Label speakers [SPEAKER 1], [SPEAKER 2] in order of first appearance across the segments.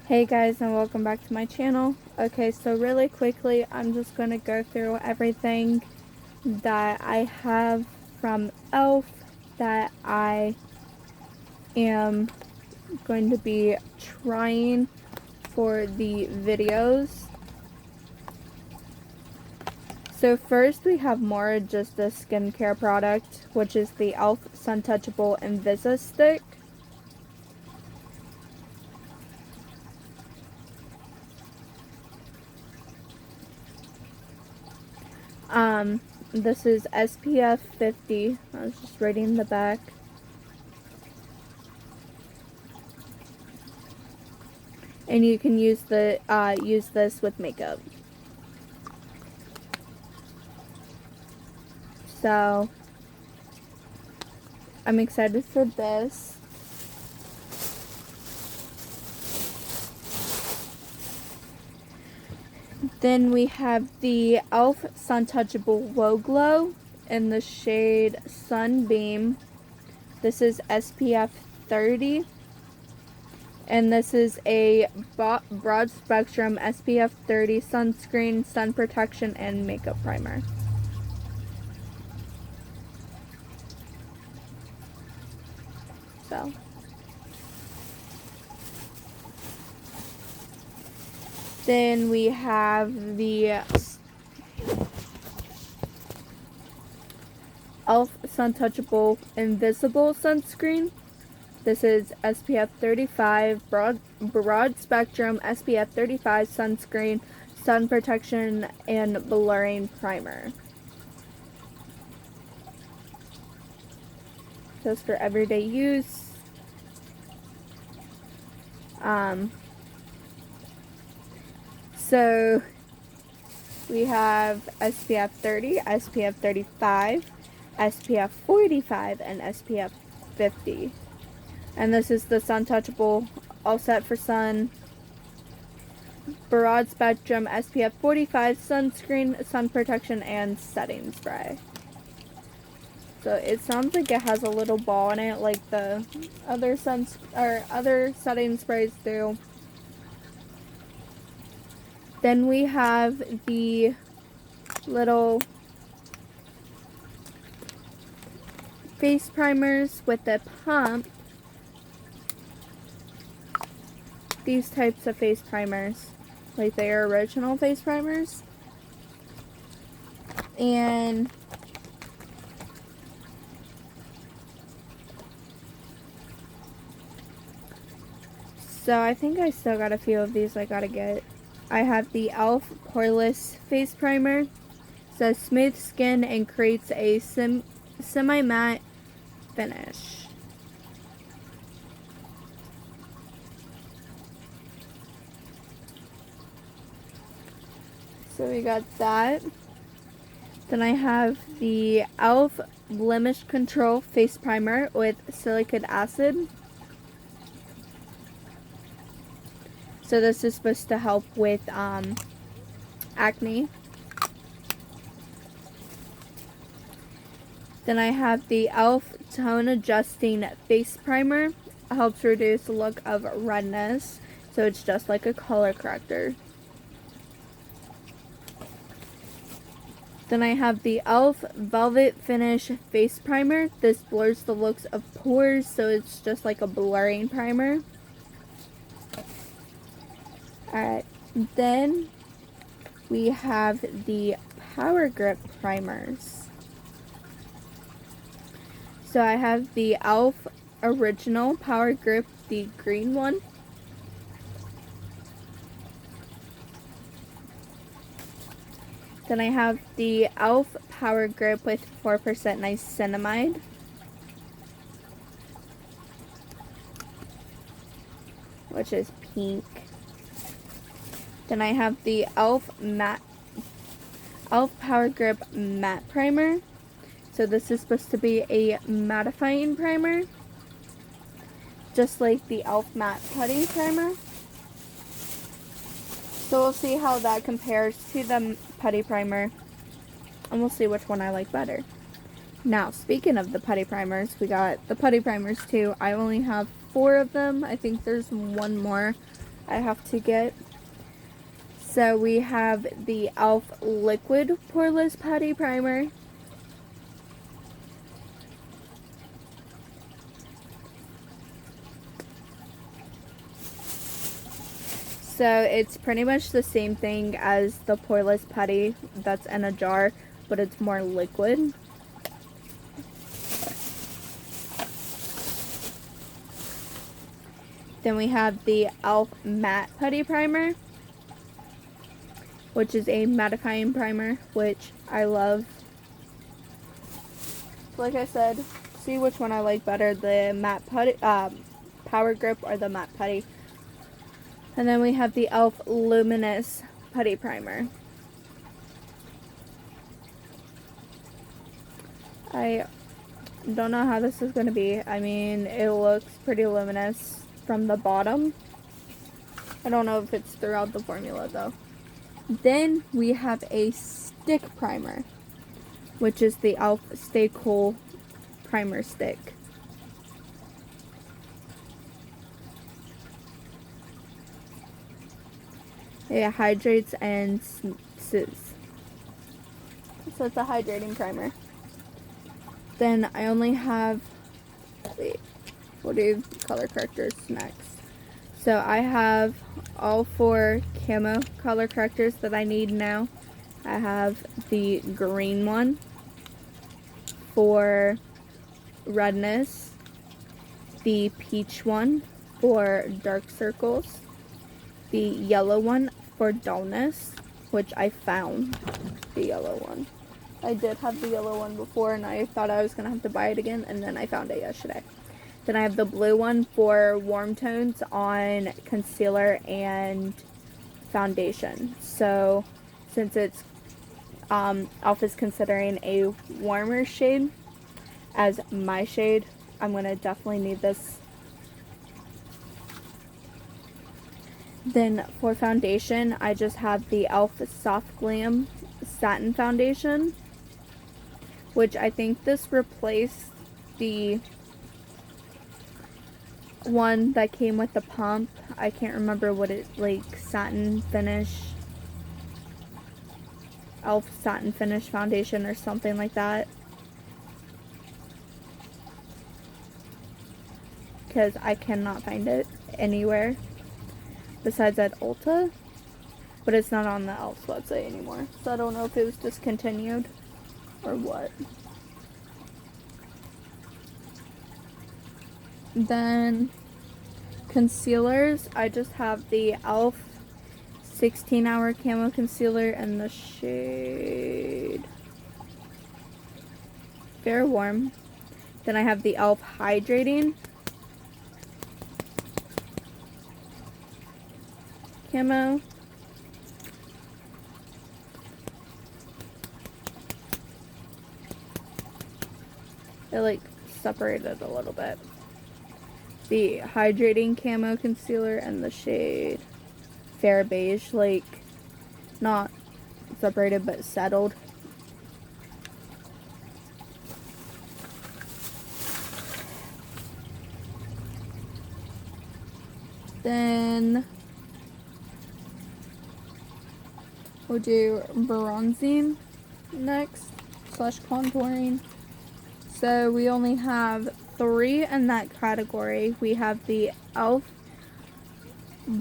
[SPEAKER 1] Hey guys, and welcome back to my channel. Okay, so really quickly, I'm just going to go through everything that I have from E.L.F. that I am going to be trying for the videos. So first we have more just a skincare product, which is the E.L.F. Sun Touchable Invisa Stick. This is SPF 50. I was just reading the back. And you can use this with makeup. So I'm excited for this. Then we have the E.L.F. Sun Touchable Glow Glow in the shade Sunbeam. This is SPF 30. And this is a broad spectrum SPF 30 sunscreen, sun protection, and makeup primer. So then we have the E.L.F. Sun Touchable Invisible Sunscreen. This is SPF 35, broad spectrum SPF 35 sunscreen, sun protection, and blurring primer. Just for everyday use. So we have SPF 30, SPF 35, SPF 45, and SPF 50. And this is the Sun Touchable All Set for Sun broad spectrum SPF 45 sunscreen, sun protection, and setting spray. So it sounds like it has a little ball in it, like the other other setting sprays do. Then we have the little face primers with the pump. These types of face primers, like they are original face primers. And so I think I still got a few of these I gotta get. I have the E.L.F. Poreless Face Primer. It says smooth skin and creates a semi-matte finish. So we got that. Then I have the E.L.F. Blemish Control Face Primer with silica acid. So this is supposed to help with acne. Then I have the E.L.F. Tone Adjusting Face Primer. It helps reduce the look of redness. So it's just like a color corrector. Then I have the E.L.F. Velvet Finish Face Primer. This blurs the looks of pores, so it's just like a blurring primer. Alright, then we have the Power Grip Primers. So I have the E.L.F. Original Power Grip, the green one. Then I have the E.L.F. Power Grip with 4% niacinamide. Which is pink. Then I have the E.L.F. E.L.F. Power Grip Matte Primer. So this is supposed to be a mattifying primer. Just like the E.L.F. Matte Putty Primer. So we'll see how that compares to the putty primer. And we'll see which one I like better. Now, speaking of the putty primers, we got the putty primers too. I only have 4 of them. I think there's one more I have to get. So we have the E.L.F. Liquid Poreless Putty Primer. So it's pretty much the same thing as the Poreless Putty that's in a jar, but it's more liquid. Then we have the E.L.F. Matte Putty Primer, which is a mattifying primer, which I love. Like I said, see which one I like better, the matte putty, Power Grip or the matte putty. And then we have the E.L.F. Luminous Putty Primer. I don't know how this is going to be. I mean, it looks pretty luminous from the bottom. I don't know if it's throughout the formula though. Then we have a stick primer, which is the E.L.F. Stay Cool Primer Stick. It hydrates and soothes. So it's a hydrating primer. Then I only have, we'll do color correctors next. So I have all 4 camo color correctors that I need now. I have the green one for redness, the peach one for dark circles, the yellow one for dullness, which I found the yellow one. I did have the yellow one before and I thought I was going to have to buy it again, and then I found it yesterday. Then I have the blue one for warm tones on concealer and foundation. So since it's E.L.F. is considering a warmer shade as my shade, I'm going to definitely need this. Then for foundation, I just have the E.L.F. Soft Glam Satin Foundation, which I think this replaced the one that came with the pump. I can't remember what it, like, satin finish, E.L.F. Satin Finish Foundation or something like that. Because I cannot find it anywhere besides at Ulta. But it's not on the E.L.F. website anymore. So I don't know if it was discontinued or what. Then concealers, I just have the E.L.F. 16-hour camo concealer in the shade Fair Warm. Then I have the E.L.F. Hydrating camo. It like separated a little bit. The hydrating camo concealer in the shade Fair Beige, like not separated but settled. Then we'll do bronzing next, slash contouring. So we only have 3 in that category. We have the E.L.F.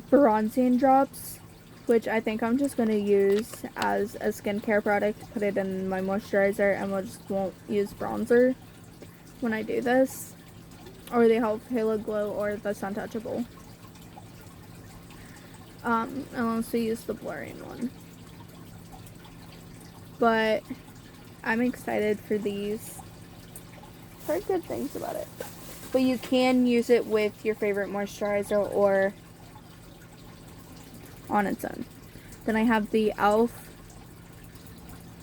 [SPEAKER 1] bronzing drops, which I think I'm just going to use as a skincare product, put it in my moisturizer, and we'll just won't use bronzer when I do this. Or the E.L.F. Halo Glow or the Sun Touchable. And I'll also use the blurring one. But I'm excited for these. Heard good things about it. But you can use it with your favorite moisturizer or on its own. Then I have the E.L.F.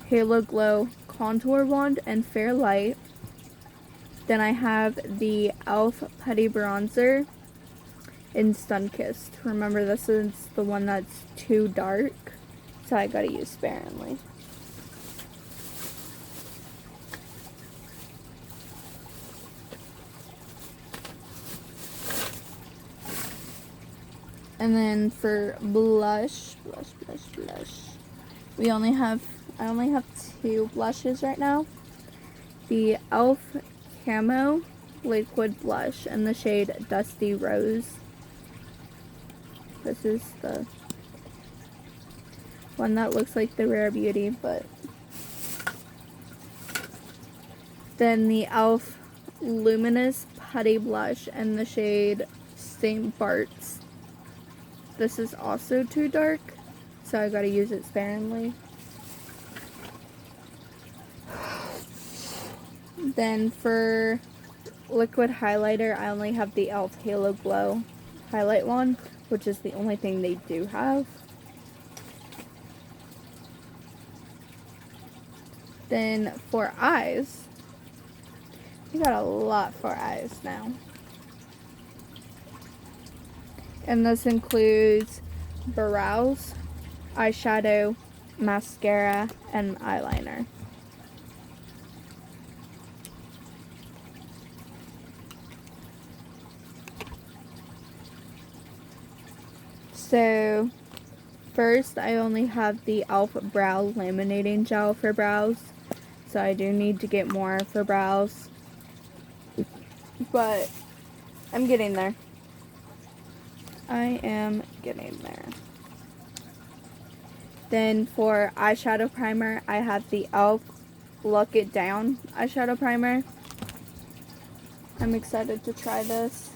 [SPEAKER 1] Halo Glow Contour Wand and Fair Light. Then I have the E.L.F. Putty Bronzer in Sunkissed. Remember, this is the one that's too dark, so I gotta use sparingly. And then for blush, I only have 2 blushes right now. The E.L.F. Camo Liquid Blush in the shade Dusty Rose. This is the one that looks like the Rare Beauty, but then the E.L.F. Luminous Putty Blush in the shade St. Bart's. This is also too dark, so I gotta use it sparingly. Then for liquid highlighter, I only have the E.L.F. Halo Glow highlight one, which is the only thing they do have. Then for eyes, we got a lot for eyes now. And this includes brows, eyeshadow, mascara, and eyeliner. So first, I only have the E.L.F. Brow Laminating Gel for brows. So I do need to get more for brows. But I'm getting there. I am getting there. Then for eyeshadow primer, I have the E.L.F. Lock It Down eyeshadow primer. I'm excited to try this.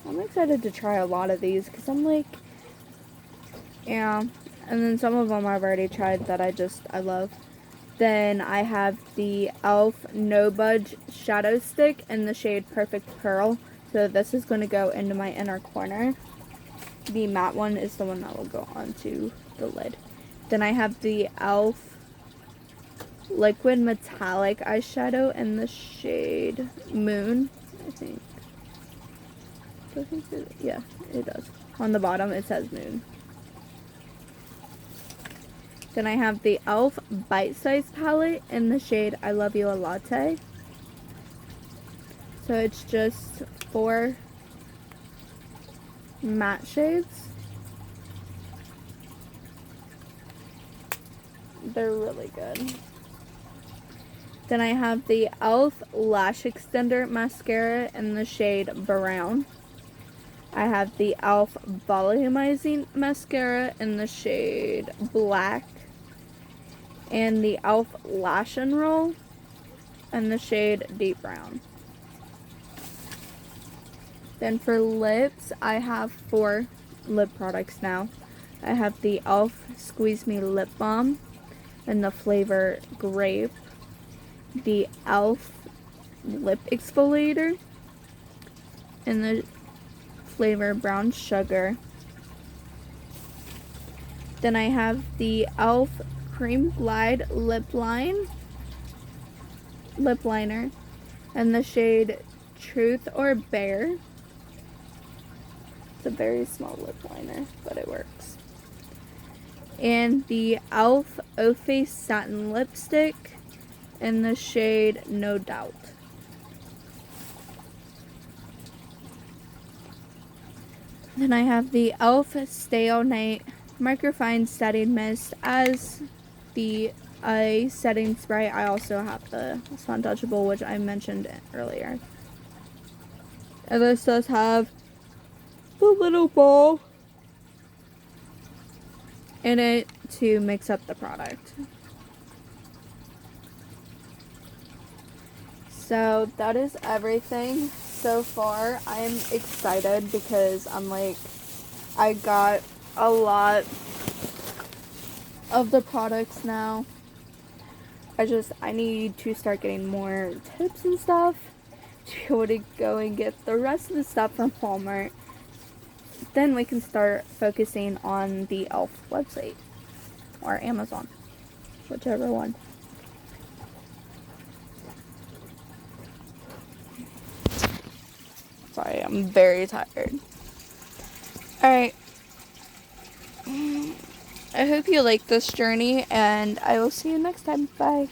[SPEAKER 1] I'm excited to try a lot of these because I'm like, yeah. And then some of them I've already tried that I love. Then I have the E.L.F. No Budge Shadow Stick in the shade Perfect Pearl. So this is going to go into my inner corner. The matte one is the one that will go onto the lid. Then I have the E.L.F. Liquid Metallic Eyeshadow in the shade Moon, I think. Yeah, it does. On the bottom it says Moon. Then I have the E.L.F. Bite Size Palette in the shade I Love You a Latte. So it's just 4 matte shades. They're really good. Then I have the E.L.F. Lash Extender Mascara in the shade Brown. I have the E.L.F. Volumizing Mascara in the shade Black. And the E.L.F. Lash and Roll in the shade Deep Brown. Then for lips, I have 4 lip products now. I have the E.L.F. Squeeze Me Lip Balm in the flavor Grape. The E.L.F. Lip Exfoliator in the flavor Brown Sugar. Then I have the E.L.F. Cream Glide Lip Liner in the shade Truth or Bear. It's a very small lip liner, but it works. And the E.L.F. O-Face Satin Lipstick in the shade No Doubt. Then I have the E.L.F. Stay All Night Microfine Setting Mist as the eye setting spray. I also have the Sun Touchable, which I mentioned earlier. And this does have the little ball in it to mix up the product. So that is everything so far. I'm excited because I'm like, I got a lot of the products now. I need to start getting more tips and stuff to be able to go and get the rest of the stuff from Walmart. Then we can start focusing on the E.L.F. website or Amazon, whichever one. Sorry, I'm very tired. Alright. I hope you like this journey, and I will see you next time. Bye.